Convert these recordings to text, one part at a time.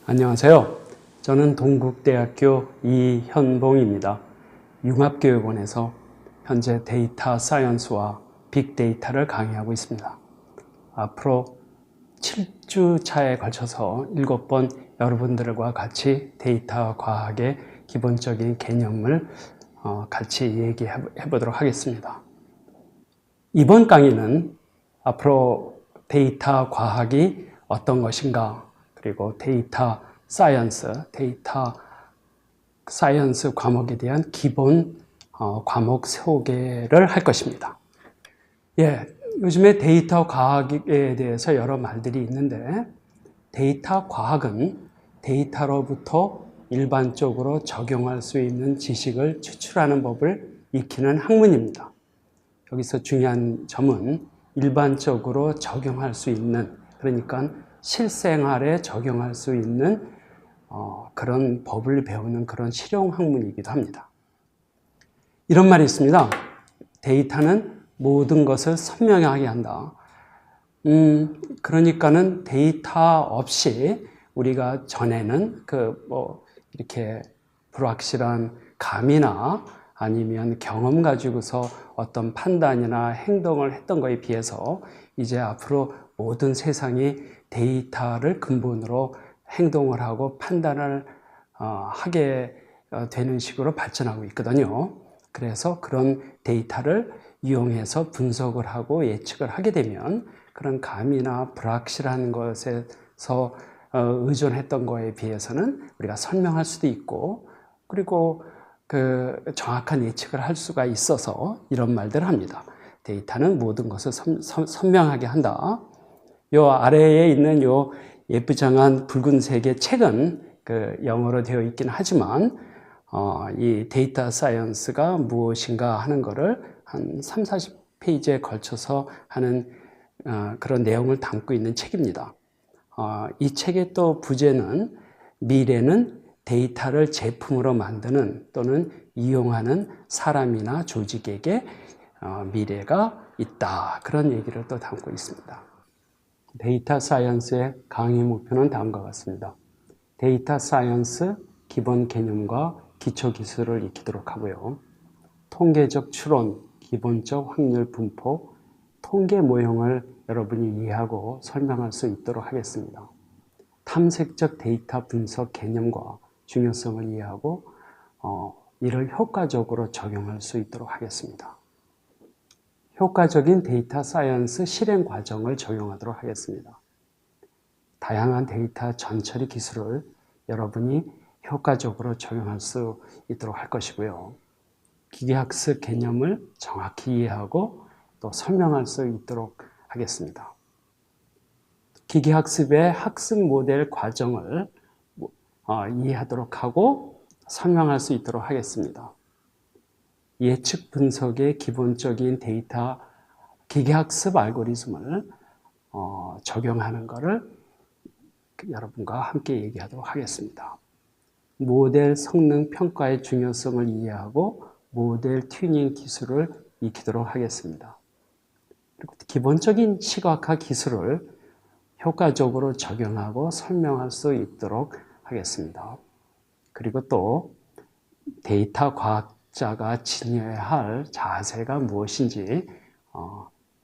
안녕하세요. 저는 동국대학교 이현봉입니다. 융합교육원에서 현재 데이터 사이언스와 빅데이터를 강의하고 있습니다. 앞으로 7주차에 걸쳐서 7번 여러분들과 같이 데이터 과학의 기본적인 개념을 같이 얘기해 보도록 하겠습니다. 이번 강의는 앞으로 데이터 과학이 어떤 것인가, 그리고 데이터 사이언스 과목에 대한 기본 과목 소개를 할 것입니다. 요즘에 데이터 과학에 대해서 여러 말들이 있는데, 데이터 과학은 데이터로부터 일반적으로 적용할 수 있는 지식을 추출하는 법을 익히는 학문입니다. 여기서 중요한 점은 일반적으로 적용할 수 있는, 그러니까 실생활에 적용할 수 있는 그런 법을 배우는 그런 실용 학문이기도 합니다. 이런 말이 있습니다. 데이터는 모든 것을 선명하게 한다. 그러니까는 데이터 없이 우리가 전에는 이렇게 불확실한 감이나 아니면 경험 가지고서 어떤 판단이나 행동을 했던 것에 비해서 이제 앞으로 모든 세상이 데이터를 근본으로 행동을 하고 판단을 하게 되는 식으로 발전하고 있거든요. 그래서 그런 데이터를 이용해서 분석을 하고 예측을 하게 되면 그런 감이나 불확실한 것에서 의존했던 것에 비해서는 우리가 설명할 수도 있고, 그리고 정확한 예측을 할 수가 있어서 이런 말들을 합니다. 데이터는 모든 것을 선명하게 한다. 요 아래에 있는 요 예쁘장한 붉은색의 책은 영어로 되어 있긴 하지만 이 데이터 사이언스가 무엇인가 하는 거를 한 30-40페이지에 걸쳐서 하는 그런 내용을 담고 있는 책입니다. 이 책의 또 부제는 미래는 데이터를 제품으로 만드는 또는 이용하는 사람이나 조직에게 미래가 있다. 그런 얘기를 또 담고 있습니다. 데이터 사이언스의 강의 목표는 다음과 같습니다. 데이터 사이언스 기본 개념과 기초 기술을 익히도록 하고요. 통계적 추론, 기본적 확률 분포, 통계 모형을 여러분이 이해하고 설명할 수 있도록 하겠습니다. 탐색적 데이터 분석 개념과 중요성을 이해하고 이를 효과적으로 적용할 수 있도록 하겠습니다. 효과적인 데이터 사이언스 실행 과정을 적용하도록 하겠습니다. 다양한 데이터 전처리 기술을 여러분이 효과적으로 적용할 수 있도록 할 것이고요. 기계학습 개념을 정확히 이해하고 또 설명할 수 있도록 하겠습니다. 기계학습의 학습 모델 과정을 이해하도록 하고 설명할 수 있도록 하겠습니다. 예측 분석의 기본적인 데이터 기계학습 알고리즘을 적용하는 것을 여러분과 함께 얘기하도록 하겠습니다. 모델 성능 평가의 중요성을 이해하고 모델 튜닝 기술을 익히도록 하겠습니다. 그리고 기본적인 시각화 기술을 효과적으로 적용하고 설명할 수 있도록 하겠습니다. 그리고 또 데이터 과학자가 지녀야 할 자세가 무엇인지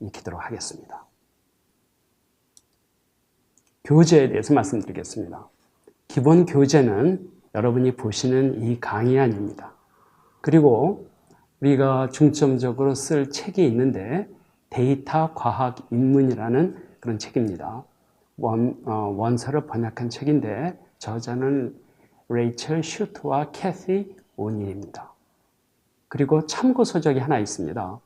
익히도록 하겠습니다. 교재에 대해서 말씀드리겠습니다. 기본 교재는 여러분이 보시는 이 강의안입니다. 그리고 우리가 중점적으로 쓸 책이 있는데 데이터 과학 입문이라는 그런 책입니다. 원서를 번역한 책인데 저자는 레이첼 슈트와 캐시 오닐입니다. 그리고 참고 서적이 하나 있습니다.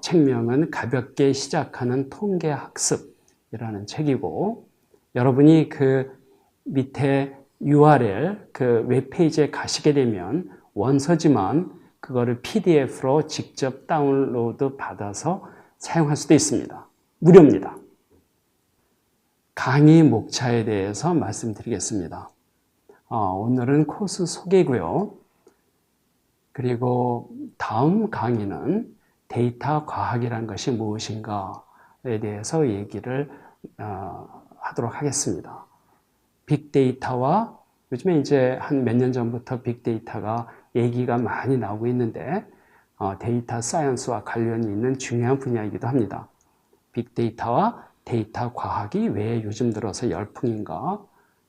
책명은 가볍게 시작하는 통계학습이라는 책이고, 여러분이 그 밑에 URL 웹페이지에 가시게 되면 원서지만 그거를 PDF로 직접 다운로드 받아서 사용할 수도 있습니다. 무료입니다. 강의 목차에 대해서 말씀드리겠습니다. 오늘은 코스 소개고요. 그리고 다음 강의는 데이터 과학이란 것이 무엇인가에 대해서 얘기를 하도록 하겠습니다. 빅데이터와 요즘에 이제 한 몇 년 전부터 빅데이터가 얘기가 많이 나오고 있는데 데이터 사이언스와 관련이 있는 중요한 분야이기도 합니다. 빅데이터와 데이터 과학이 왜 요즘 들어서 열풍인가?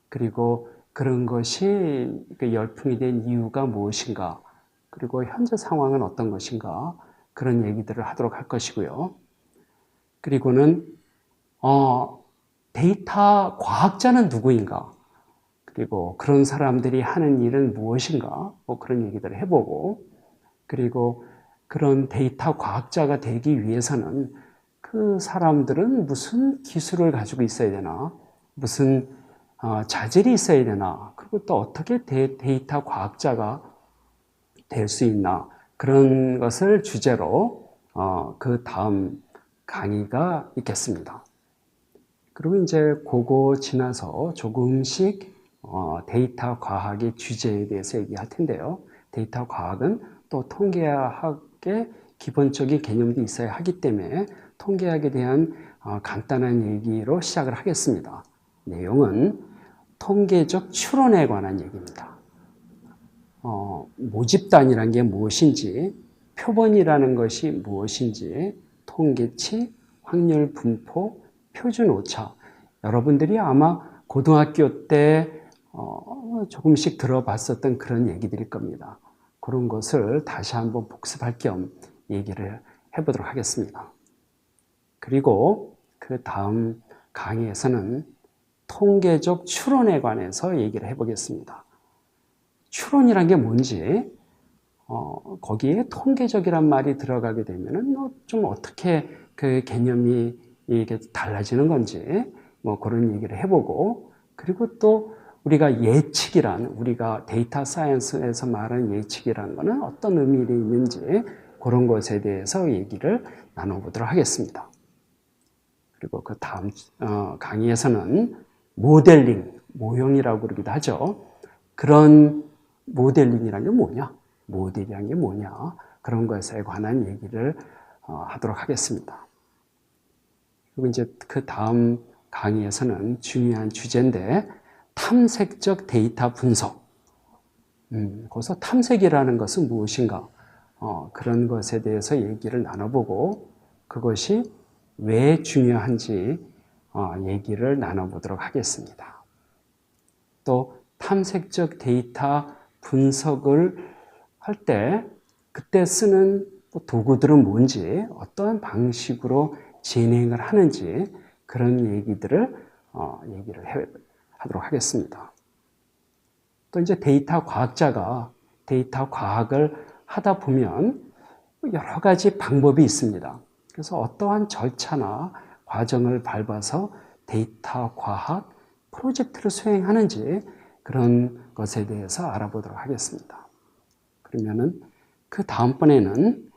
그리고 그런 것이 열풍이 된 이유가 무엇인가? 그리고 현재 상황은 어떤 것인가? 그런 얘기들을 하도록 할 것이고요. 그리고는 데이터 과학자는 누구인가? 그리고 그런 사람들이 하는 일은 무엇인가? 뭐 그런 얘기들을 해보고, 그리고 그런 데이터 과학자가 되기 위해서는 그 사람들은 무슨 기술을 가지고 있어야 되나? 무슨 자질이 있어야 되나? 그리고 또 어떻게 데이터 과학자가 될 수 있나? 그런 것을 주제로 그 다음 강의가 있겠습니다. 그리고 이제 그거 지나서 조금씩 데이터 과학의 주제에 대해서 얘기할 텐데요. 데이터 과학은 또 통계학의 기본적인 개념도 있어야 하기 때문에 통계학에 대한 간단한 얘기로 시작을 하겠습니다. 내용은 통계적 추론에 관한 얘기입니다. 모집단이라는 게 무엇인지, 표본이라는 것이 무엇인지, 통계치, 확률 분포, 표준 오차. 여러분들이 아마 고등학교 때 조금씩 들어봤었던 그런 얘기들일 겁니다. 그런 것을 다시 한번 복습할 겸 얘기를 해보도록 하겠습니다. 그리고 그 다음 강의에서는 통계적 추론에 관해서 얘기를 해보겠습니다. 추론이란 게 뭔지, 거기에 통계적이란 말이 들어가게 되면은 좀 어떻게 그 개념이 이게 달라지는 건지, 뭐 그런 얘기를 해보고, 그리고 또 우리가 우리가 데이터 사이언스에서 말하는 예측이라는 거는 어떤 의미가 있는지, 그런 것에 대해서 얘기를 나눠보도록 하겠습니다. 그리고 그 다음 강의에서는 모델링, 모형이라고 그러기도 하죠. 그런 모델링이란 게 뭐냐? 모델이란 게 뭐냐? 그런 것에 관한 얘기를 하도록 하겠습니다. 그리고 이제 그 다음 강의에서는 중요한 주제인데, 탐색적 데이터 분석. 거기서 탐색이라는 것은 무엇인가? 그런 것에 대해서 얘기를 나눠보고, 그것이 왜 중요한지 얘기를 나눠보도록 하겠습니다. 또 탐색적 데이터 분석을 할 때 그때 쓰는 도구들은 뭔지, 어떠한 방식으로 진행을 하는지, 그런 얘기들을 하도록 하겠습니다. 또 이제 데이터 과학자가 데이터 과학을 하다 보면 여러 가지 방법이 있습니다. 그래서 어떠한 절차나 과정을 밟아서 데이터 과학 프로젝트를 수행하는지, 그런 것에 대해서 알아보도록 하겠습니다. 그러면은 그 다음번에는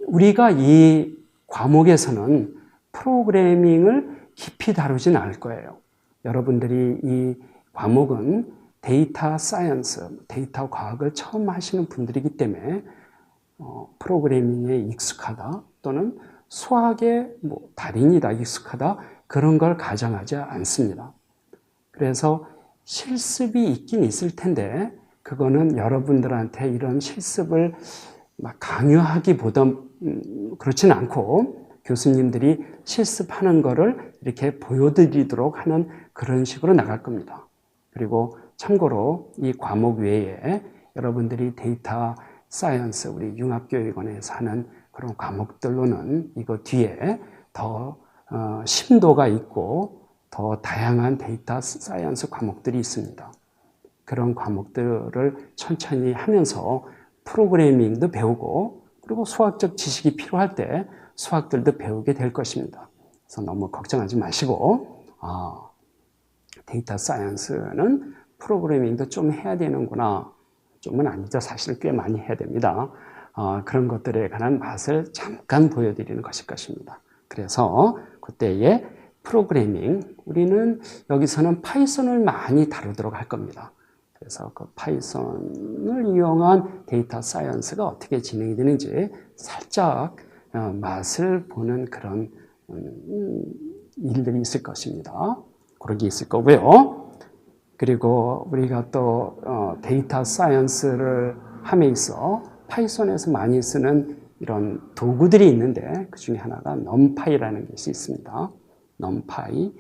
우리가 이 과목에서는 프로그래밍을 깊이 다루진 않을 거예요. 여러분들이 이 과목은 데이터 사이언스, 데이터 과학을 처음 하시는 분들이기 때문에 프로그래밍에 익숙하다, 또는 수학의 달인이다, 익숙하다, 그런 걸 가정하지 않습니다. 그래서 실습이 있긴 있을 텐데, 그거는 여러분들한테 이런 실습을 막 강요하기보다 그렇진 않고, 교수님들이 실습하는 거를 이렇게 보여드리도록 하는 그런 식으로 나갈 겁니다. 그리고 참고로 이 과목 외에 여러분들이 데이터 사이언스, 우리 융합교육원에서 하는 그런 과목들로는 이거 뒤에 더 심도가 있고 더 다양한 데이터 사이언스 과목들이 있습니다. 그런 과목들을 천천히 하면서 프로그래밍도 배우고, 그리고 수학적 지식이 필요할 때 수학들도 배우게 될 것입니다. 그래서 너무 걱정하지 마시고, 데이터 사이언스는 프로그래밍도 좀 해야 되는구나. 좀은 아니죠. 사실 꽤 많이 해야 됩니다. 그런 것들에 관한 맛을 잠깐 보여드리는 것일 것입니다. 그래서 그때의 프로그래밍, 우리는 여기서는 파이썬을 많이 다루도록 할 겁니다. 그래서 그 파이썬을 이용한 데이터 사이언스가 어떻게 진행이 되는지 살짝 맛을 보는 그런 일들이 있을 것입니다. 그런 게 있을 거고요. 그리고 우리가 또 데이터 사이언스를 함에 있어 파이썬에서 많이 쓰는 이런 도구들이 있는데 그 중에 하나가 numpy라는 것이 있습니다. numpy,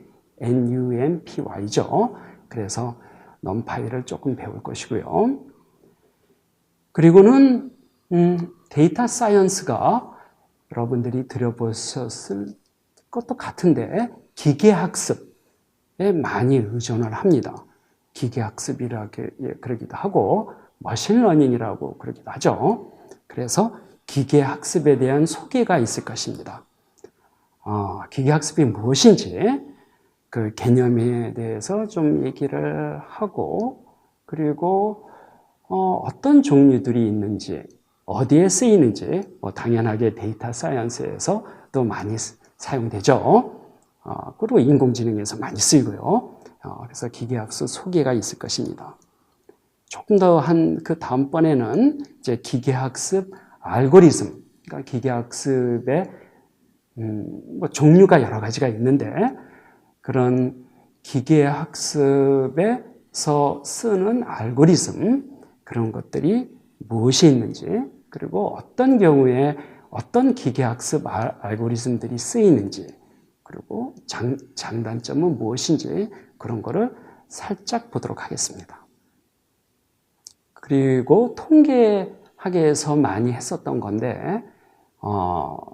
numpy죠. 그래서 numpy를 조금 배울 것이고요. 그리고는 데이터 사이언스가 여러분들이 들어보셨을 것도 같은데 기계학습에 많이 의존을 합니다. 기계학습이라고 그러기도 하고 머신러닝이라고 그러기도 하죠. 그래서 기계학습에 대한 소개가 있을 것입니다. 기계학습이 무엇인지 그 개념에 대해서 좀 얘기를 하고 그리고 어떤 종류들이 있는지 어디에 쓰이는지 당연하게 데이터 사이언스에서도 많이 사용되죠. 그리고 인공지능에서 많이 쓰이고요. 그래서 기계학습 소개가 있을 것입니다. 조금 더 그 다음번에는 이제 기계학습 알고리즘, 그러니까 기계학습의 종류가 여러 가지가 있는데 그런 기계학습에서 쓰는 알고리즘 그런 것들이 무엇이 있는지 그리고 어떤 경우에 어떤 기계학습 알고리즘들이 쓰이는지 그리고 장단점은 무엇인지 그런 거를 살짝 보도록 하겠습니다. 그리고 통계학에서 많이 했었던 건데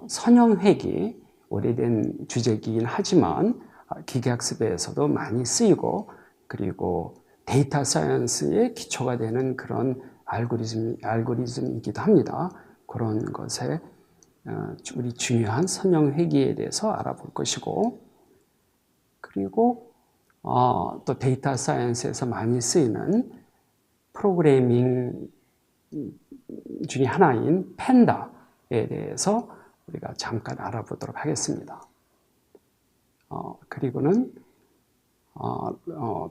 선형회귀 오래된 주제이긴 하지만 기계학습에서도 많이 쓰이고 그리고 데이터 사이언스의 기초가 되는 그런 알고리즘이기도 합니다. 그런 것에 우리 중요한 선형회귀에 대해서 알아볼 것이고 그리고 또 데이터 사이언스에서 많이 쓰이는 프로그래밍 중에 하나인 팬다에 대해서 우리가 잠깐 알아보도록 하겠습니다. 그리고는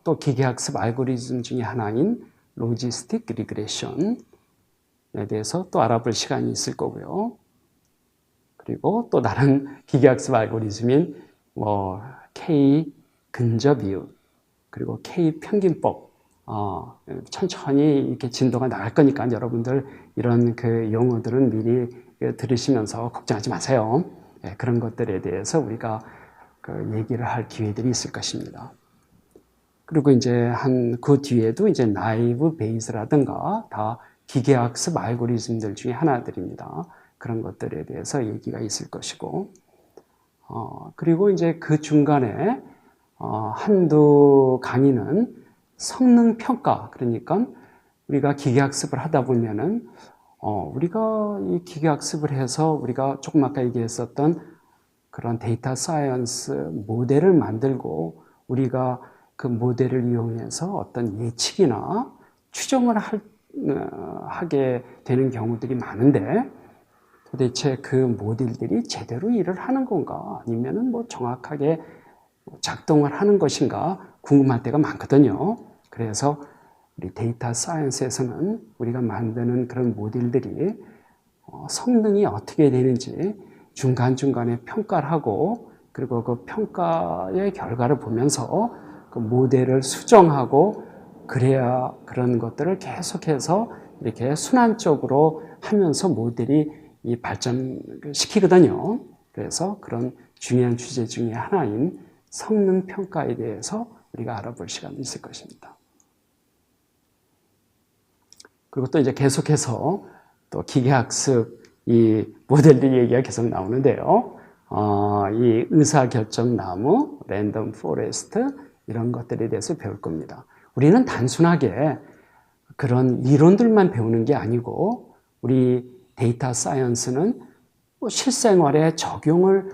또 기계학습 알고리즘 중에 하나인 로지스틱 리그레션에 대해서 또 알아볼 시간이 있을 거고요. 그리고 또 다른 기계학습 알고리즘인 K 근접 이웃 그리고 K 평균법 천천히 이렇게 진도가 나갈 거니까 여러분들 이런 그 용어들은 미리 들으시면서 걱정하지 마세요. 그런 것들에 대해서 우리가 얘기를 할 기회들이 있을 것입니다. 그리고 이제 그 뒤에도 이제 나이브 베이스라든가 다 기계학습 알고리즘들 중에 하나들입니다. 그런 것들에 대해서 얘기가 있을 것이고, 그리고 이제 그 중간에 한두 강의는 성능 평가, 그러니까 우리가 기계학습을 하다 보면은 우리가 이 기계학습을 해서 우리가 조금 아까 얘기했었던 그런 데이터 사이언스 모델을 만들고 우리가 그 모델을 이용해서 어떤 예측이나 추정을 하게 되는 경우들이 많은데 도대체 그 모델들이 제대로 일을 하는 건가 아니면은 정확하게 작동을 하는 것인가 궁금할 때가 많거든요. 그래서 우리 데이터 사이언스에서는 우리가 만드는 그런 모델들이 성능이 어떻게 되는지 중간중간에 평가를 하고 그리고 그 평가의 결과를 보면서 그 모델을 수정하고 그래야 그런 것들을 계속해서 이렇게 순환적으로 하면서 모델이 발전시키거든요. 그래서 그런 중요한 주제 중에 하나인 성능 평가에 대해서 우리가 알아볼 시간이 있을 것입니다. 그리고 또 이제 계속해서 또 기계학습 이 모델들 얘기가 계속 나오는데요. 이 의사결정나무, 랜덤 포레스트 이런 것들에 대해서 배울 겁니다. 우리는 단순하게 그런 이론들만 배우는 게 아니고 우리 데이터 사이언스는 실생활에 적용을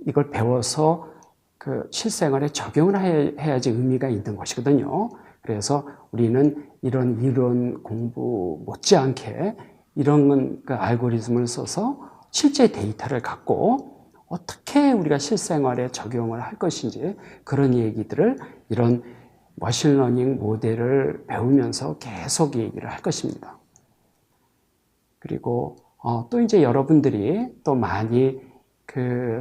이걸 배워서 그 실생활에 적용을 해야지 의미가 있는 것이거든요. 그래서 우리는 이런 이론 공부 못지않게 이런 그 알고리즘을 써서 실제 데이터를 갖고 어떻게 우리가 실생활에 적용을 할 것인지 그런 얘기들을 이런 머신러닝 모델을 배우면서 계속 얘기를 할 것입니다. 그리고 또 이제 여러분들이 또 많이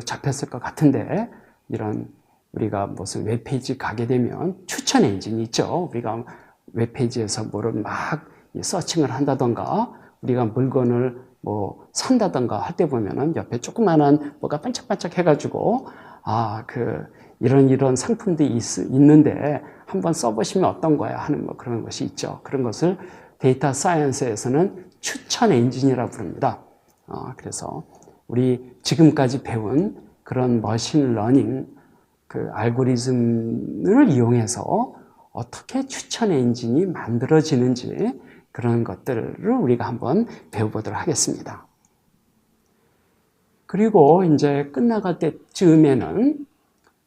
접했을 것 같은데 이런 우리가 무슨 웹페이지 가게 되면 추천 엔진이 있죠. 우리가 웹페이지에서 뭐를 막 서칭을 한다던가 우리가 물건을 뭐 산다던가 할 때 보면은 옆에 조그만한 뭐가 반짝반짝 해가지고 이런 상품들이 있는데 한번 써보시면 어떤 거야 하는 뭐 그런 것이 있죠. 그런 것을 데이터 사이언스에서는 추천 엔진이라고 부릅니다. 그래서 우리 지금까지 배운 그런 머신 러닝 그 알고리즘을 이용해서 어떻게 추천 엔진이 만들어지는지 그런 것들을 우리가 한번 배워보도록 하겠습니다. 그리고 이제 끝나갈 때쯤에는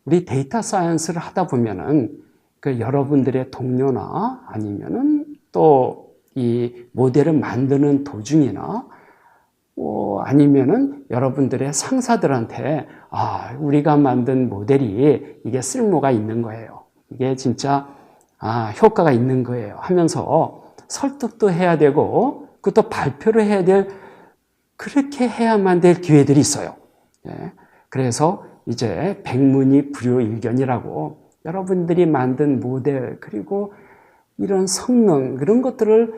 우리 데이터 사이언스를 하다 보면은 그 여러분들의 동료나 아니면은 또 이 모델을 만드는 도중이나 아니면은 여러분들의 상사들한테 우리가 만든 모델이 이게 쓸모가 있는 거예요. 이게 진짜 효과가 있는 거예요 하면서 설득도 해야 되고 그것도 발표를 해야 될 그렇게 해야만 될 기회들이 있어요. 그래서 이제 백문이 불여일견이라고 여러분들이 만든 모델 그리고 이런 성능 그런 것들을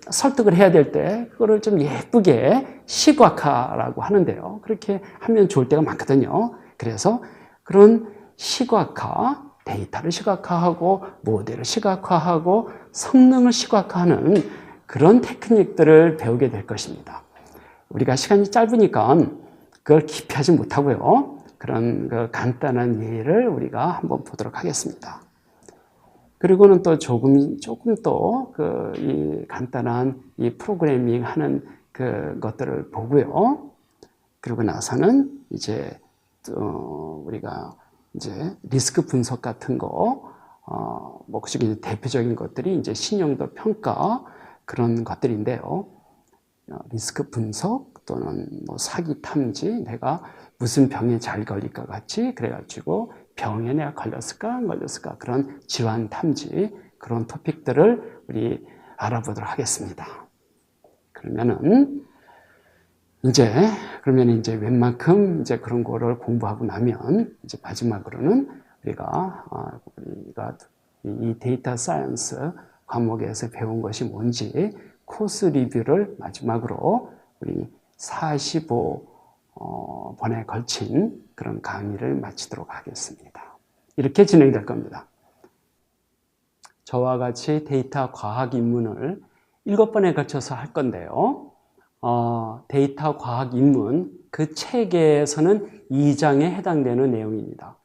설득을 해야 될 때 그거를 좀 예쁘게 시각화라고 하는데요. 그렇게 하면 좋을 때가 많거든요. 그래서 그런 시각화, 데이터를 시각화하고 모델을 시각화하고 성능을 시각화하는 그런 테크닉들을 배우게 될 것입니다. 우리가 시간이 짧으니까 그걸 깊이 하지 못하고요. 그런 그 간단한 예를 우리가 한번 보도록 하겠습니다. 그리고는 또 조금 또 이 간단한 이 프로그래밍 하는 그 것들을 보고요. 그리고 나서는 이제 우리가 이제 리스크 분석 같은 거, 뭐 그중에 대표적인 것들이 이제 신용도 평가 그런 것들인데요. 리스크 분석 또는 뭐 사기 탐지, 내가 무슨 병에 잘 걸릴까 같이 그래가지고 병에 내가 걸렸을까 안 걸렸을까 그런 질환 탐지 그런 토픽들을 우리 알아보도록 하겠습니다. 그러면 이제 웬만큼 이제 그런 거를 공부하고 나면 이제 마지막으로는 우리가 이 데이터 사이언스 과목에서 배운 것이 뭔지 코스 리뷰를 마지막으로 우리 45번에 걸친 그런 강의를 마치도록 하겠습니다. 이렇게 진행될 겁니다. 저와 같이 데이터 과학 입문을 7번에 걸쳐서 할 건데요. 데이터 과학 입문 그 책에서는 2장에 해당되는 내용입니다.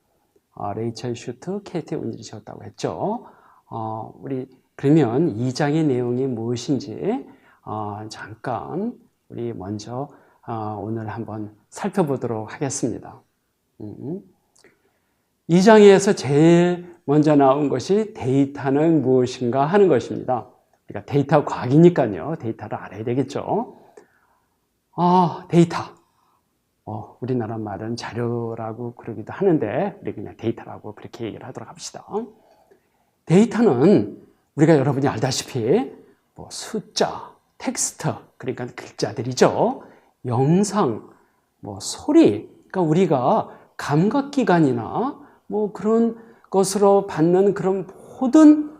레이첼 슈트, 케이티 운리셨다고 했죠. 우리 그러면 2장의 내용이 무엇인지 잠깐 우리 먼저 오늘 한번 살펴보도록 하겠습니다. 2장에서 제일 먼저 나온 것이 데이터는 무엇인가 하는 것입니다. 그러니까 데이터 과학이니까요. 데이터를 알아야 되겠죠. 데이터. 우리나라 말은 자료라고 그러기도 하는데 우리 그냥 데이터라고 그렇게 얘기를 하도록 합시다. 데이터는 우리가 여러분이 알다시피 뭐 숫자, 텍스트, 그러니까 글자들이죠. 영상, 뭐 소리, 그러니까 우리가 감각기관이나 뭐 그런 것으로 받는 그런 모든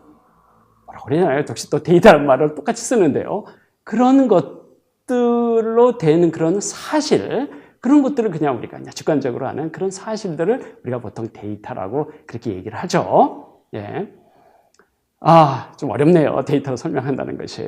뭐라고 그러나요? 역시 또 데이터라는 말을 똑같이 쓰는데요. 그런 것들로 되는 그런 사실, 그런 것들을 그냥 우리가 주관적으로 하는 그런 사실들을 우리가 보통 데이터라고 그렇게 얘기를 하죠. 예. 좀 어렵네요. 데이터로 설명한다는 것이.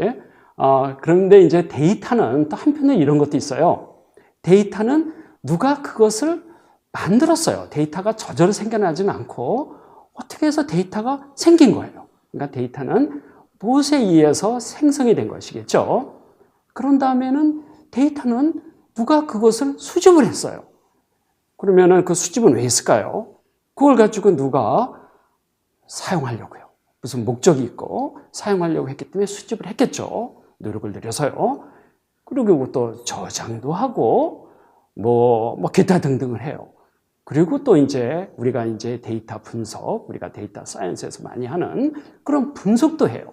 그런데 이제 데이터는 또 한편에 이런 것도 있어요. 데이터는 누가 그것을 만들었어요. 데이터가 저절로 생겨나지는 않고 어떻게 해서 데이터가 생긴 거예요. 그러니까 데이터는 무엇에 의해서 생성이 된 것이겠죠. 그런 다음에는 데이터는 누가 그것을 수집을 했어요. 그러면은 그 수집은 왜 했을까요? 그걸 가지고 누가 사용하려고요. 무슨 목적이 있고 사용하려고 했기 때문에 수집을 했겠죠. 노력을 들여서요. 그리고 또 저장도 하고 뭐 기타 등등을 해요. 그리고 또 이제 우리가 이제 데이터 분석, 우리가 데이터 사이언스에서 많이 하는 그런 분석도 해요.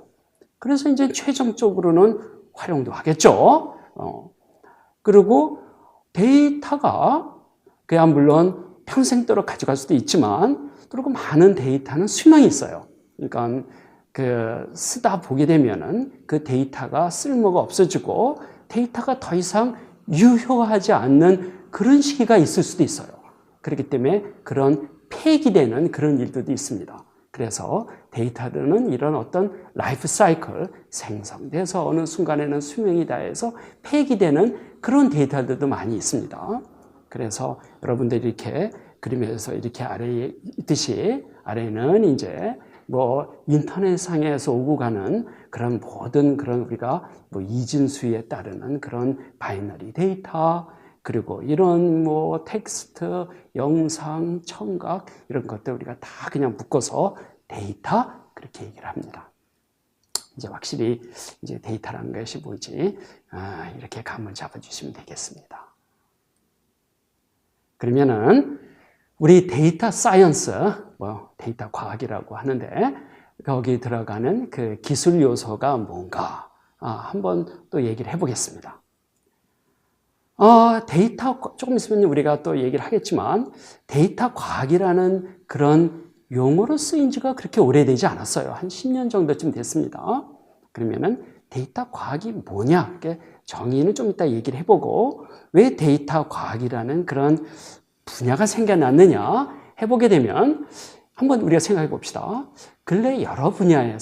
그래서 이제 최종적으로는 활용도 하겠죠. 그리고 데이터가 그냥 물론 평생도록 가져갈 수도 있지만 그리고 많은 데이터는 수명이 있어요. 그러니까 쓰다 보게 되면은 그 데이터가 쓸모가 없어지고 데이터가 더 이상 유효하지 않는 그런 시기가 있을 수도 있어요. 그렇기 때문에 그런 폐기되는 그런 일들도 있습니다. 그래서 데이터들은 이런 어떤 라이프 사이클, 생성돼서 어느 순간에는 수명이 다해서 폐기되는 그런 데이터들도 많이 있습니다. 그래서 여러분들이 이렇게 그림에서 이렇게 아래에 있듯이 아래는 이제 인터넷상에서 오고 가는 그런 모든 그런 우리가 이진수에 따르는 그런 바이너리 데이터, 그리고 이런 텍스트, 영상, 청각 이런 것들 우리가 다 그냥 묶어서 데이터 그렇게 얘기를 합니다. 이제 확실히 이제 데이터라는 것이 뭐지? 이렇게 감을 잡아주시면 되겠습니다. 그러면은 우리 데이터 사이언스, 데이터 과학이라고 하는데 거기 들어가는 그 기술 요소가 뭔가 한번 또 얘기를 해보겠습니다. 데이터 조금 있으면 우리가 또 얘기를 하겠지만 데이터 과학이라는 그런 용어로 쓰인 지가 그렇게 오래되지 않았어요. 한 10년 정도쯤 됐습니다. 그러면은 데이터 과학이 뭐냐? 이렇게 정의는 좀 이따 얘기를 해보고 왜 데이터 과학이라는 그런 분야가 생겨났느냐 해보게 되면 한번 우리가 생각해 봅시다. 근래 여러 분야예요.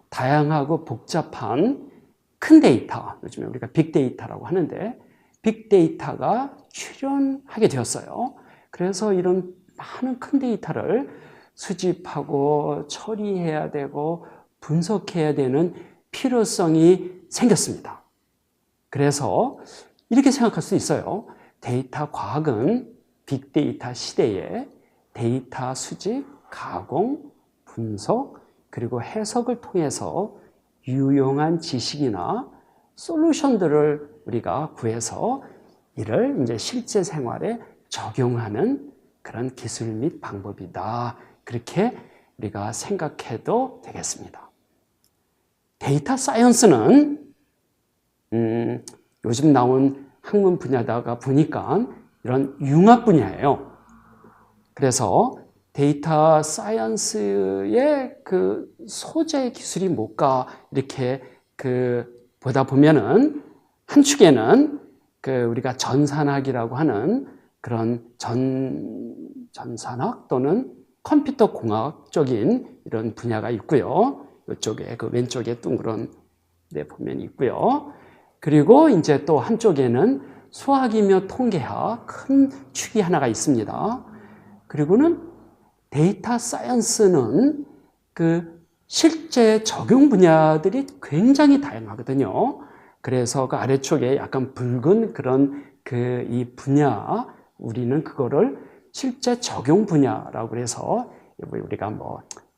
다양하고 복잡한 큰 데이터, 요즘에 우리가 빅데이터라고 하는데 빅데이터가 출현하게 되었어요. 그래서 이런 많은 큰 데이터를 수집하고 처리해야 되고 분석해야 되는 필요성이 생겼습니다. 그래서 이렇게 생각할 수 있어요. 데이터 과학은 빅데이터 시대에 데이터 수집, 가공, 분석, 그리고 해석을 통해서 유용한 지식이나 솔루션들을 우리가 구해서 이를 이제 실제 생활에 적용하는 그런 기술 및 방법이다. 그렇게 우리가 생각해도 되겠습니다. 데이터 사이언스는 요즘 나온 학문 분야다가 보니까 이런 융합 분야예요. 그래서 데이터 사이언스의 그 소재 기술이 뭘까 이렇게 보다 보면은 한 축에는 우리가 전산학이라고 하는 그런 전산학 또는 컴퓨터 공학적인 이런 분야가 있고요. 이쪽에 왼쪽에 둥그런 데 보면 있고요. 그리고 이제 또 한쪽에는 수학이며 통계학 큰 축이 하나가 있습니다. 그리고는 데이터 사이언스는 실제 적용 분야들이 굉장히 다양하거든요. 그래서 그 아래쪽에 약간 붉은 그런 이 분야, 우리는 그거를 실제 적용 분야라고 해서 우리가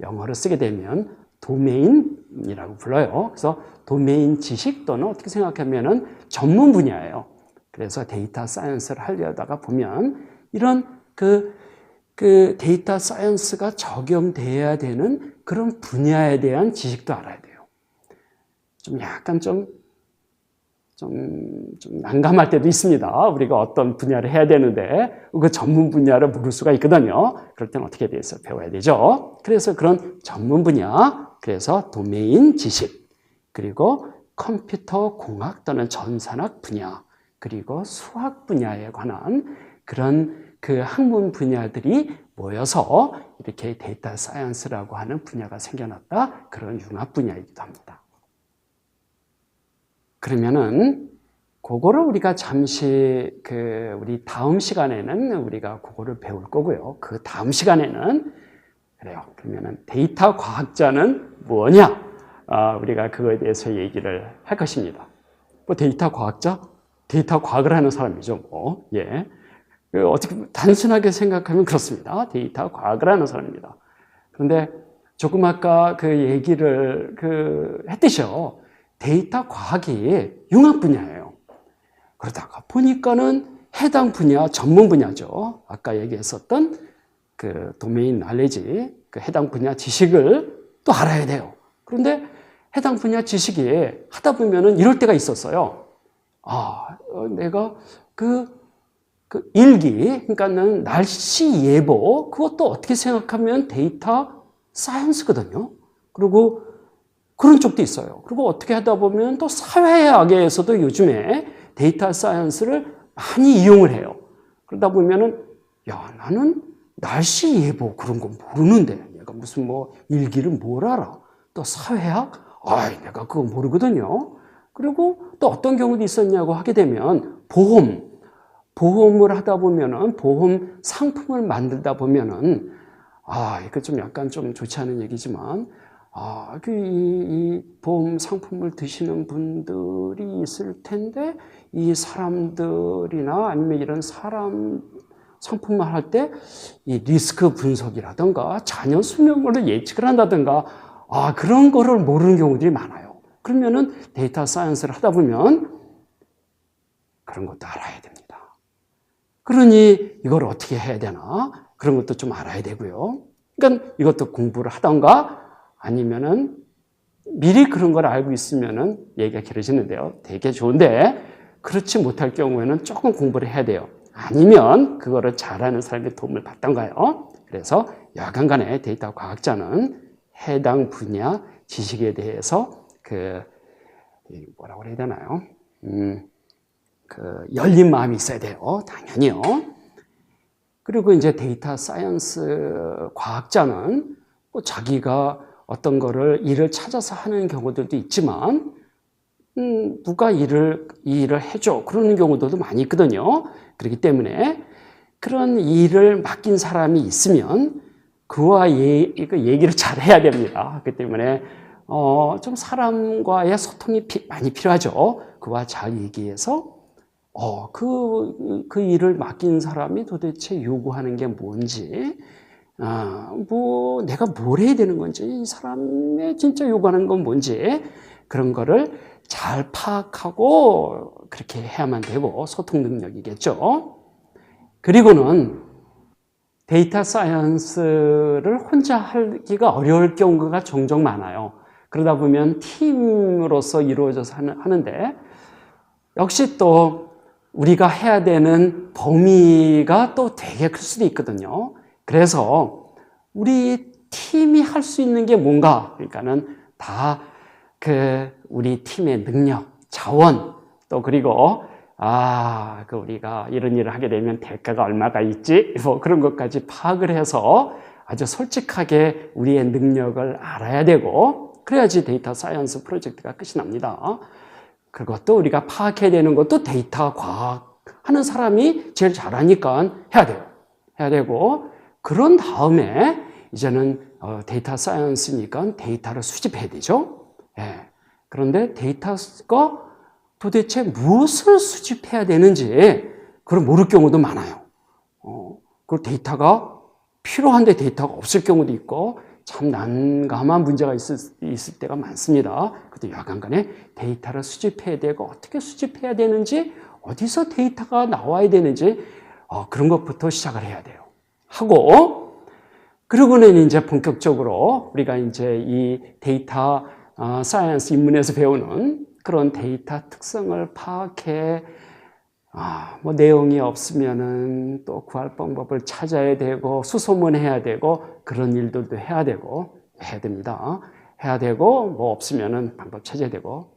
영어로 쓰게 되면 도메인이라고 불러요. 그래서 도메인 지식 또는 어떻게 생각하면은 전문 분야예요. 그래서 데이터 사이언스를 하려다가 보면 이런 데이터 사이언스가 적용돼야 되는 그런 분야에 대한 지식도 알아야 돼요. 좀 약간 좀 난감할 때도 있습니다. 우리가 어떤 분야를 해야 되는데 그 전문 분야를 모를 수가 있거든요. 그럴 때는 어떻게 돼서 배워야 되죠. 그래서 그런 전문 분야, 그래서 도메인 지식, 그리고 컴퓨터 공학 또는 전산학 분야, 그리고 수학 분야에 관한 그런 학문 분야들이 모여서 이렇게 데이터 사이언스라고 하는 분야가 생겨났다. 그런 융합 분야이기도 합니다. 그러면은 그거를 우리가 잠시 우리 다음 시간에는 우리가 그거를 배울 거고요. 그 다음 시간에는 그래요. 그러면은 데이터 과학자는 뭐냐? 우리가 그거에 대해서 얘기를 할 것입니다. 데이터 과학자? 데이터 과학을 하는 사람이죠. 예. 어떻게 단순하게 생각하면 그렇습니다. 데이터 과학을 하는 사람입니다. 그런데 조금 아까 얘기를 했듯이요. 데이터 과학이 융합 분야예요. 그러다가 보니까는 해당 분야, 전문 분야죠. 아까 얘기했었던 도메인 날레지, 해당 분야 지식을 또 알아야 돼요. 그런데 해당 분야 지식이 하다 보면은 이럴 때가 있었어요. 내가 그 일기, 그러니까는 날씨 예보, 그것도 어떻게 생각하면 데이터 사이언스거든요. 그리고 그런 쪽도 있어요. 그리고 어떻게 하다 보면 또 사회학에서도 요즘에 데이터 사이언스를 많이 이용을 해요. 그러다 보면은, 야, 나는 날씨 예보 그런 거 모르는데, 내가 무슨 뭐 일기를 뭘 알아? 또 사회학? 아이, 내가 그거 모르거든요. 그리고 또 어떤 경우도 있었냐고 하게 되면, 보험을 하다 보면은, 보험 상품을 만들다 보면은, 이거 좀 약간 좀 좋지 않은 얘기지만, 이 보험 상품을 드시는 분들이 있을 텐데, 이 사람들이나 아니면 이런 사람 상품을 할 때, 이 리스크 분석이라든가, 자녀 수명을 예측을 한다든가, 그런 거를 모르는 경우들이 많아요. 그러면은 데이터 사이언스를 하다 보면, 그런 것도 알아야 됩니다. 그러니 이걸 어떻게 해야 되나? 그런 것도 좀 알아야 되고요. 그러니까 이것도 공부를 하던가 아니면은 미리 그런 걸 알고 있으면은 얘기가 길어지는데요. 되게 좋은데 그렇지 못할 경우에는 조금 공부를 해야 돼요. 아니면 그거를 잘하는 사람의 도움을 받던가요. 그래서 여하간간에 데이터 과학자는 해당 분야 지식에 대해서 뭐라고 그래야 되나요? 열린 마음이 있어야 돼요. 당연히요. 그리고 이제 데이터 사이언스 과학자는 뭐 자기가 어떤 거를 일을 찾아서 하는 경우들도 있지만, 누가 이 일을 해줘. 그러는 경우들도 많이 있거든요. 그렇기 때문에 그런 일을 맡긴 사람이 있으면 그와 얘기를 잘 해야 됩니다. 그렇기 때문에 좀 사람과의 소통이 많이 필요하죠. 그와 잘 얘기해서 그 일을 맡긴 사람이 도대체 요구하는 게 뭔지, 내가 뭘 해야 되는 건지, 이 사람의 진짜 요구하는 건 뭔지, 그런 거를 잘 파악하고 그렇게 해야만 되고, 소통 능력이겠죠. 그리고는 데이터 사이언스를 혼자 하기가 어려울 경우가 종종 많아요. 그러다 보면 팀으로서 이루어져서 하는데, 역시 또 우리가 해야 되는 범위가 또 되게 클 수도 있거든요. 그래서 우리 팀이 할 수 있는 게 뭔가, 그러니까는 다 우리 팀의 능력, 자원, 또 그리고 우리가 이런 일을 하게 되면 대가가 얼마가 있지? 뭐 그런 것까지 파악을 해서 아주 솔직하게 우리의 능력을 알아야 되고, 그래야지 데이터 사이언스 프로젝트가 끝이 납니다. 그것도 우리가 파악해야 되는 것도 데이터 과학 하는 사람이 제일 잘하니까 해야 돼요. 해야 되고, 그런 다음에 이제는 데이터 사이언스니까 데이터를 수집해야 되죠. 예. 그런데 데이터가 도대체 무엇을 수집해야 되는지 그걸 모를 경우도 많아요. 그 데이터가 필요한데 데이터가 없을 경우도 있고, 참 난감한 문제가 있을 때가 많습니다. 그것도 여하간간에 데이터를 수집해야 되고, 어떻게 수집해야 되는지, 어디서 데이터가 나와야 되는지, 그런 것부터 시작을 해야 돼요. 하고, 그러고는 이제 본격적으로 우리가 이제 이 데이터 사이언스 입문에서 배우는 그런 데이터 특성을 파악해, 뭐 내용이 없으면은 또 구할 방법을 찾아야 되고, 수소문해야 되고, 그런 일들도 해야 됩니다. 해야 되고, 뭐 없으면은 방법 찾아야 되고,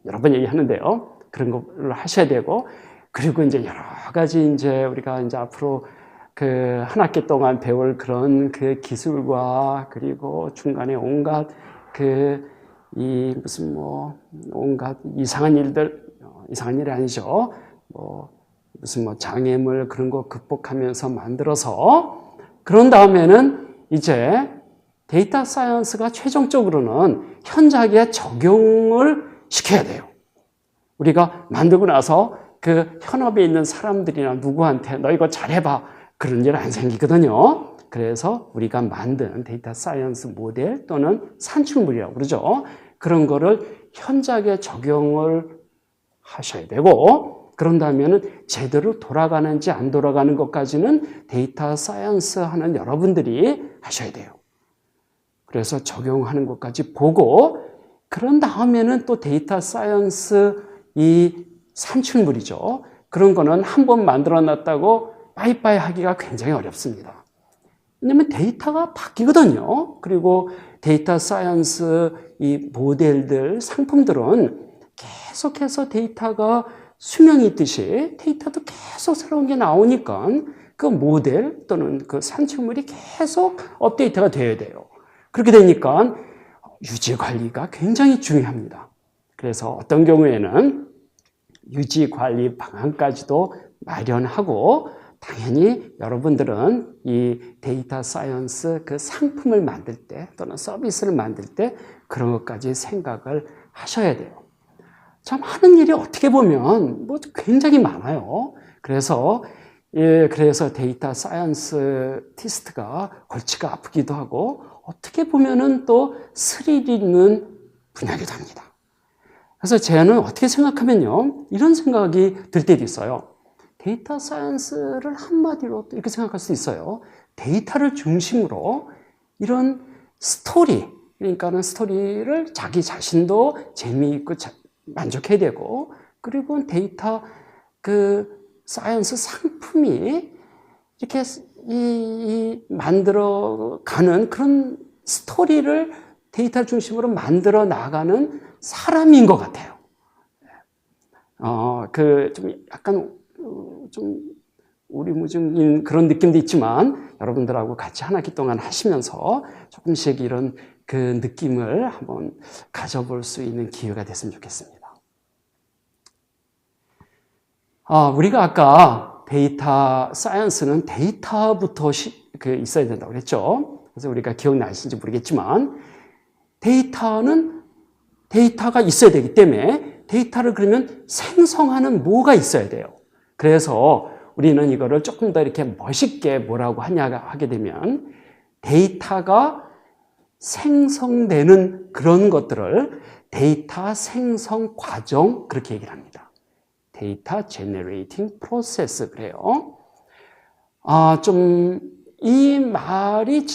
여러 번 얘기하는데요. 그런 걸 하셔야 되고, 그리고 이제 여러 가지 이제 우리가 이제 앞으로 한 학기 동안 배울 그런 기술과, 그리고 중간에 온갖 무슨 온갖 이상한 일이 아니죠. 무슨 장애물 그런 거 극복하면서 만들어서, 그런 다음에는 이제 데이터 사이언스가 최종적으로는 현장에 적용을 시켜야 돼요. 우리가 만들고 나서 현업에 있는 사람들이나 누구한테 너 이거 잘해봐, 그런 일 안 생기거든요. 그래서 우리가 만든 데이터 사이언스 모델 또는 산출물이라고 그러죠. 그런 거를 현장에 적용을 하셔야 되고, 그런다면 제대로 돌아가는지 안 돌아가는 것까지는 데이터 사이언스 하는 여러분들이 하셔야 돼요. 그래서 적용하는 것까지 보고, 그런 다음에는 또 데이터 사이언스 이 산출물이죠. 그런 거는 한 번 만들어 놨다고 빠이빠이 하기가 굉장히 어렵습니다. 왜냐하면 데이터가 바뀌거든요. 그리고 데이터 사이언스 이 모델들, 상품들은 계속해서 데이터가 수명이 있듯이 데이터도 계속 새로운 게 나오니까 그 모델 또는 그 산출물이 계속 업데이트가 돼야 돼요. 그렇게 되니까 유지 관리가 굉장히 중요합니다. 그래서 어떤 경우에는 유지 관리 방안까지도 마련하고 당연히 여러분들은 이 데이터 사이언스 그 상품을 만들 때 또는 서비스를 만들 때 그런 것까지 생각을 하셔야 돼요. 참 하는 일이 어떻게 보면 뭐 굉장히 많아요. 그래서 데이터 사이언스티스트가 골치가 아프기도 하고 어떻게 보면은 또 스릴 있는 분야기도 합니다. 그래서 저는 어떻게 생각하면요, 이런 생각이 들 때도 있어요. 데이터 사이언스를 한마디로 이렇게 생각할 수 있어요. 데이터를 중심으로 이런 스토리, 그러니까는 스토리를 자기 자신도 재미있고 만족해야 되고, 그리고 데이터 그 사이언스 상품이 이렇게 만들어가는 그런 스토리를 데이터 중심으로 만들어 나가는 사람인 것 같아요. 좀 약간 좀 우리무중인 그런 느낌도 있지만 여러분들하고 같이 한 학기 동안 하시면서 조금씩 이런 그 느낌을 한번 가져볼 수 있는 기회가 됐으면 좋겠습니다. 우리가 아까 데이터 사이언스는 데이터부터 있어야 된다고 그랬죠. 그래서 우리가 기억나시는지 모르겠지만 데이터가 있어야 되기 때문에 데이터를 그러면 생성하는 뭐가 있어야 돼요. 그래서 우리는 이거를 조금 더 이렇게 멋있게 뭐라고 하게 되면 데이터가 생성되는 그런 것들을 데이터 생성 과정 그렇게 얘기를 합니다. 데이터 제너레이팅 프로세스 그래요. 이 말이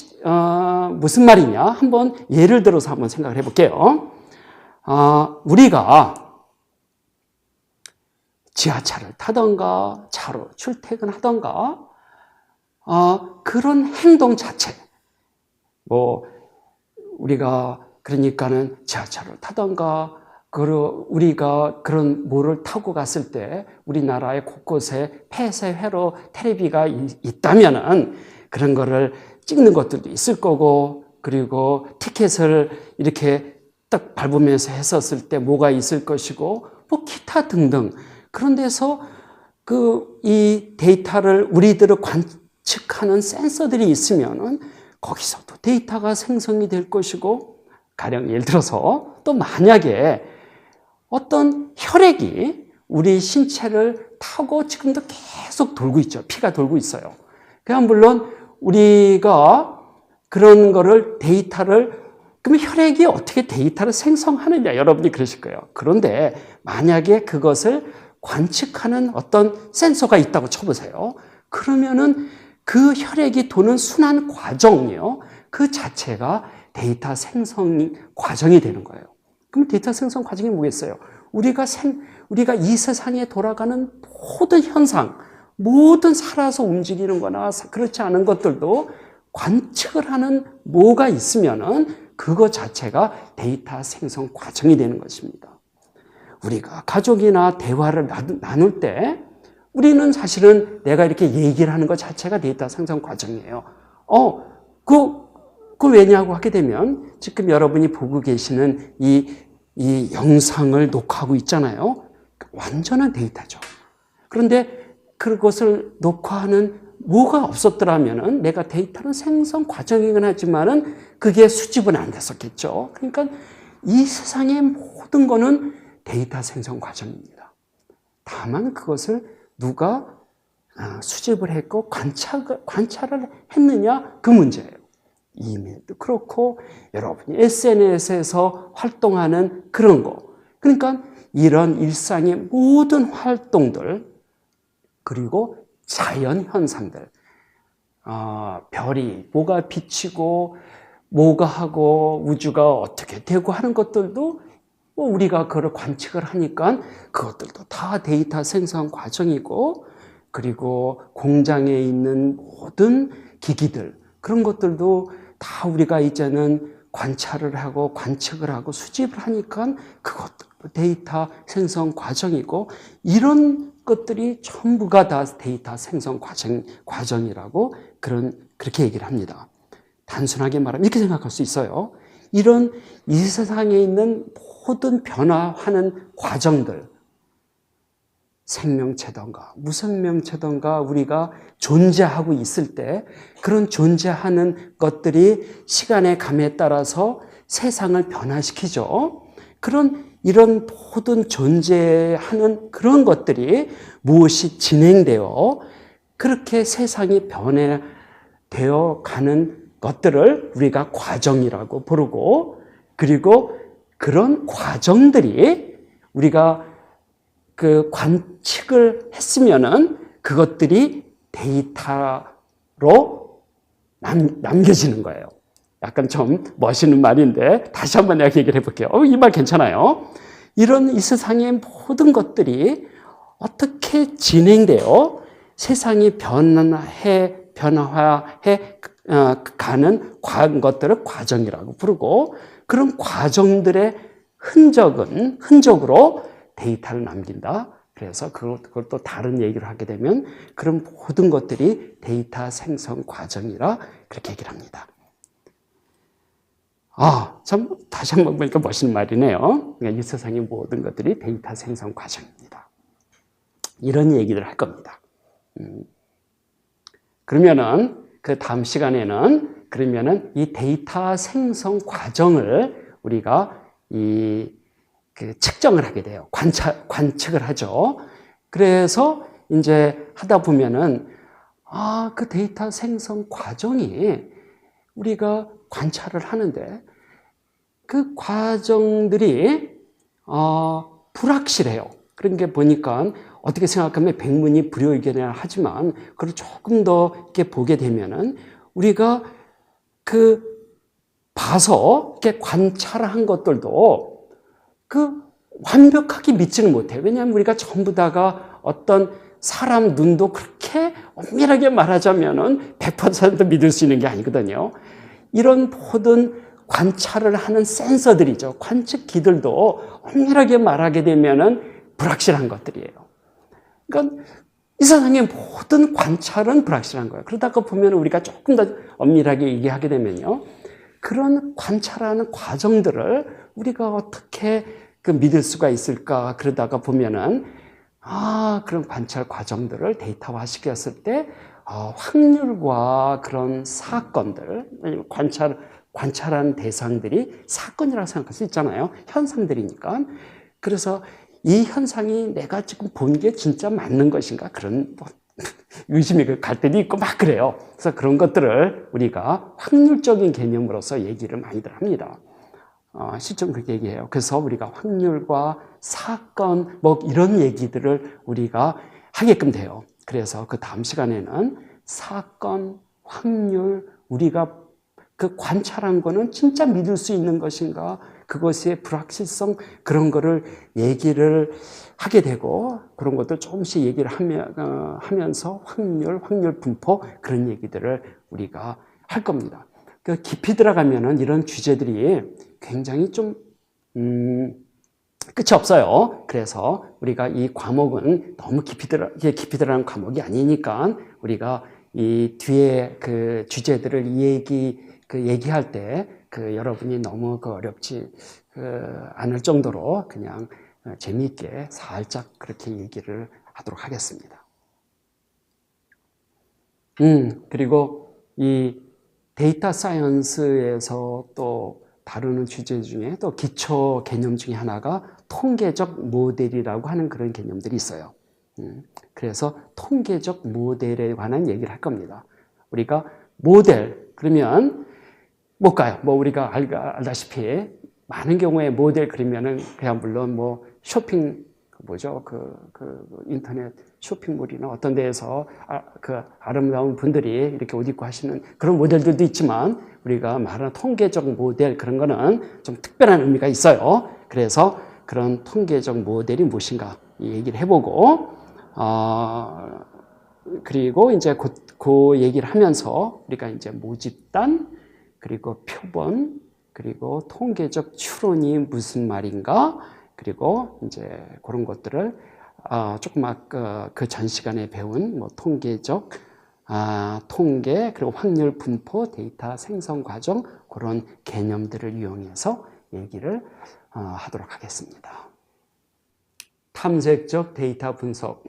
무슨 말이냐? 한번 예를 들어서 한번 생각을 해볼게요. 우리가 지하철을 타던가 차로 출퇴근하던가 그런 행동 자체, 우리가 그러니까는 지하철을 타던가 우리가 그런 뭐를 타고 갔을 때 우리나라의 곳곳에 폐쇄회로 텔레비가 있다면은 그런 거를 찍는 것들도 있을 거고, 그리고 티켓을 이렇게 딱 밟으면서 했었을 때 뭐가 있을 것이고, 기타 등등. 그런 데서 이 데이터를 우리들을 관측하는 센서들이 있으면은 거기서도 데이터가 생성이 될 것이고, 가령 예를 들어서 또 만약에 어떤 혈액이 우리 신체를 타고 지금도 계속 돌고 있죠. 피가 돌고 있어요. 그냥 물론 우리가 그런 거를 그러면 혈액이 어떻게 데이터를 생성하느냐 여러분이 그러실 거예요. 그런데 만약에 그것을 관측하는 어떤 센서가 있다고 쳐보세요. 그러면은 그 혈액이 도는 순환 과정이요. 그 자체가 데이터 생성 과정이 되는 거예요. 그럼 데이터 생성 과정이 뭐겠어요? 우리가 이 세상에 돌아가는 모든 현상, 모든 살아서 움직이는 거나 그렇지 않은 것들도 관측을 하는 뭐가 있으면은 그거 자체가 데이터 생성 과정이 되는 것입니다. 우리가 가족이나 대화를 나눌 때 우리는 사실은 내가 이렇게 얘기를 하는 것 자체가 데이터 생성 과정이에요. 그 왜냐고 하게 되면 지금 여러분이 보고 계시는 이 영상을 녹화하고 있잖아요. 완전한 데이터죠. 그런데 그것을 녹화하는 뭐가 없었더라면은 내가 데이터는 생성 과정이긴 하지만은 그게 수집은 안 됐었겠죠. 그러니까 이 세상의 모든 거는 데이터 생성 과정입니다. 다만 그것을 누가 수집을 했고 관찰을 했느냐 그 문제예요. 이메일도 그렇고 여러분이 SNS에서 활동하는 그런 거. 그러니까 이런 일상의 모든 활동들 그리고 자연 현상들, 별이 뭐가 비치고 뭐가 하고 우주가 어떻게 되고 하는 것들도 우리가 그걸 관측을 하니까 그것들도 다 데이터 생성 과정이고, 그리고 공장에 있는 모든 기기들, 그런 것들도 다 우리가 이제는 관찰을 하고 관측을 하고 수집을 하니까 그것도 데이터 생성 과정이고, 이런 것들이 전부가 다 데이터 생성 과정이라고 그렇게 얘기를 합니다. 단순하게 말하면 이렇게 생각할 수 있어요. 이런 이 세상에 있는 모든 변화하는 과정들, 생명체던가 무생명체던가 우리가 존재하고 있을 때 그런 존재하는 것들이 시간의 감에 따라서 세상을 변화시키죠. 이런 모든 존재하는 그런 것들이 무엇이 진행되어 그렇게 세상이 변해되어 가는 것들을 우리가 과정이라고 부르고, 그리고 그런 과정들이 우리가 그 관측을 했으면은 그것들이 데이터로 남겨지는 거예요. 약간 좀 멋있는 말인데 다시 한번 내가 얘기를 해볼게요. 이 말 괜찮아요. 이 세상의 모든 것들이 어떻게 진행되어 세상이 변화해 가는 것들을 과정이라고 부르고, 그런 과정들의 흔적으로 데이터를 남긴다. 그래서 그걸 또 다른 얘기를 하게 되면 그런 모든 것들이 데이터 생성 과정이라 그렇게 얘기를 합니다. 참 다시 한번 보니까 멋있는 말이네요. 이 세상의 모든 것들이 데이터 생성 과정입니다. 이런 얘기를 할 겁니다. 그러면은 그 다음 시간에는 그러면은 이 데이터 생성 과정을 우리가 측정을 하게 돼요. 관측을 하죠. 그래서 이제 하다 보면은 그 데이터 생성 과정이 우리가 관찰을 하는데 그 과정들이 불확실해요. 그런 게 보니까 어떻게 생각하면 백문이 불여일견이라 하지만 그걸 조금 더 이렇게 보게 되면은 우리가 봐서 이렇게 관찰한 것들도 완벽하게 믿지는 못해요. 왜냐하면 우리가 전부 다가 어떤 사람 눈도 그렇게 엄밀하게 말하자면은 100% 믿을 수 있는 게 아니거든요. 이런 모든 관찰을 하는 센서들이죠. 관측기들도 엄밀하게 말하게 되면은 불확실한 것들이에요. 그러니까 이 세상의 모든 관찰은 불확실한 거예요. 그러다가 보면 우리가 조금 더 엄밀하게 얘기하게 되면요, 그런 관찰하는 과정들을 우리가 어떻게 믿을 수가 있을까? 그러다가 보면은 그런 관찰 과정들을 데이터화 시켰을 때 확률과 그런 사건들, 관찰하는 대상들이 사건이라고 생각할 수 있잖아요. 현상들이니까. 그래서 이 현상이 내가 지금 본 게 진짜 맞는 것인가? 그런 의심이 갈 때도 있고 막 그래요. 그래서 그런 것들을 우리가 확률적인 개념으로서 얘기를 많이들 합니다. 실제로 그렇게 얘기해요. 그래서 우리가 확률과 사건 이런 얘기들을 우리가 하게끔 돼요. 그래서 그 다음 시간에는 사건, 확률, 우리가 관찰한 거는 진짜 믿을 수 있는 것인가, 그것의 불확실성, 그런 거를 얘기를 하게 되고, 그런 것도 조금씩 얘기를 하면서 확률 분포, 그런 얘기들을 우리가 할 겁니다. 깊이 들어가면은 이런 주제들이 굉장히 좀 끝이 없어요. 그래서 우리가 이 과목은 너무 깊이 들어가는 과목이 아니니까 우리가 이 뒤에 그 주제들을 얘기할 때 여러분이 너무 어렵지 않을 정도로 그냥 재미있게 살짝 그렇게 얘기를 하도록 하겠습니다. 그리고 이 데이터 사이언스에서 또 다루는 주제 중에 또 기초 개념 중에 하나가 통계적 모델이라고 하는 그런 개념들이 있어요. 그래서 통계적 모델에 관한 얘기를 할 겁니다. 우리가 모델, 그러면 뭘까요? 우리가 알다시피 많은 경우에 모델 그러면은 그냥 물론 쇼핑, 인터넷 쇼핑몰이나 어떤 데에서 아름다운 분들이 이렇게 옷 입고 하시는 그런 모델들도 있지만, 우리가 말하는 통계적 모델, 그런 거는 좀 특별한 의미가 있어요. 그래서 그런 통계적 모델이 무엇인가 이 얘기를 해보고 그리고 이제 그 얘기를 하면서 우리가 이제 모집단 그리고 표본 그리고 통계적 추론이 무슨 말인가 그리고 이제 그런 것들을 조금 그 전 시간에 배운 뭐 통계적 통계 그리고 확률 분포 데이터 생성 과정 그런 개념들을 이용해서 얘기를 하도록 하겠습니다. 탐색적 데이터 분석.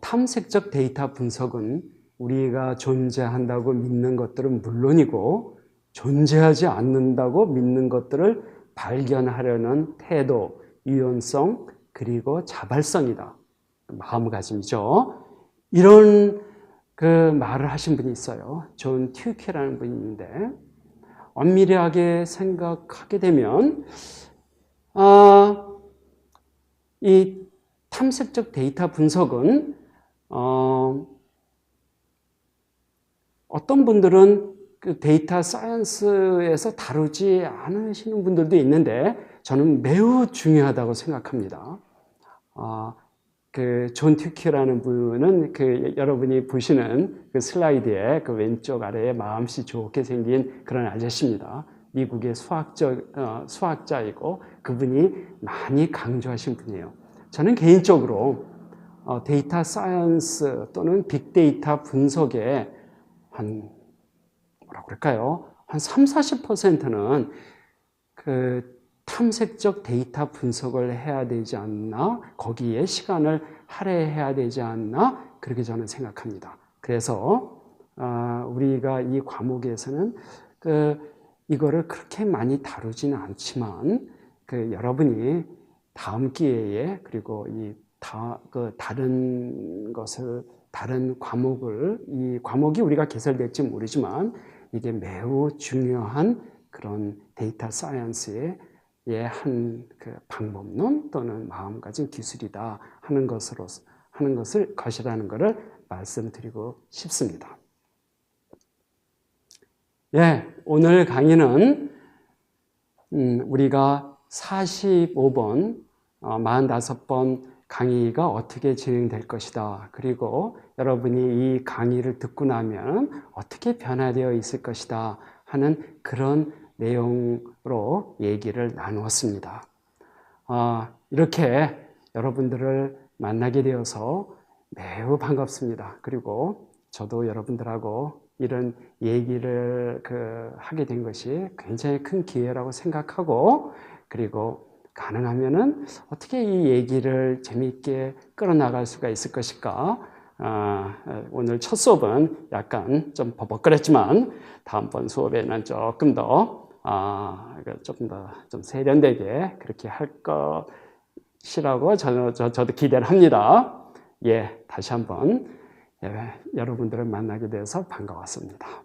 탐색적 데이터 분석은 우리가 존재한다고 믿는 것들은 물론이고 존재하지 않는다고 믿는 것들을 발견하려는 태도, 유연성, 그리고 자발성이다. 마음가짐이죠. 이런 그 말을 하신 분이 있어요. 존 튜케라는 분이 있는데 엄밀하게 생각하게 되면 이 탐색적 데이터 분석은 어떤 분들은 그 데이터 사이언스에서 다루지 않으시는 분들도 있는데 저는 매우 중요하다고 생각합니다. 그 존 튜키라는 분은 그 여러분이 보시는 그 슬라이드에 그 왼쪽 아래에 마음씨 좋게 생긴 그런 아저씨입니다. 미국의 수학자이고 그분이 많이 강조하신 분이에요. 저는 개인적으로 데이터 사이언스 또는 빅데이터 분석에 한 뭐라고 그럴까요? 한 30-40%는 그 탐색적 데이터 분석을 해야 되지 않나? 거기에 시간을 할애해야 되지 않나? 그렇게 저는 생각합니다. 그래서 우리가 이 과목에서는 이거를 그렇게 많이 다루지는 않지만 여러분이 다음 기회에 그리고 다른 과목을 이 과목이 우리가 개설될지 모르지만 이게 매우 중요한 그런 데이터 사이언스의 한 방법론 또는 마음가짐 기술이다 하는 것이라는 것을 말씀드리고 싶습니다. 오늘 강의는 우리가 45번, 45번 강의가 어떻게 진행될 것이다. 그리고 여러분이 이 강의를 듣고 나면 어떻게 변화되어 있을 것이다 하는 그런 내용으로 얘기를 나누었습니다. 이렇게 여러분들을 만나게 되어서 매우 반갑습니다. 그리고 저도 여러분들하고 이런 얘기를 하게 된 것이 굉장히 큰 기회라고 생각하고 그리고 가능하면은 어떻게 이 얘기를 재미있게 끌어나갈 수가 있을 것일까? 오늘 첫 수업은 약간 좀 버벅거렸지만 다음번 수업에는 조금 더 좀 세련되게 그렇게 할 것이라고 저도 기대를 합니다. 다시 한번 여러분들을 만나게 돼서 반가웠습니다.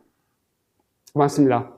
고맙습니다.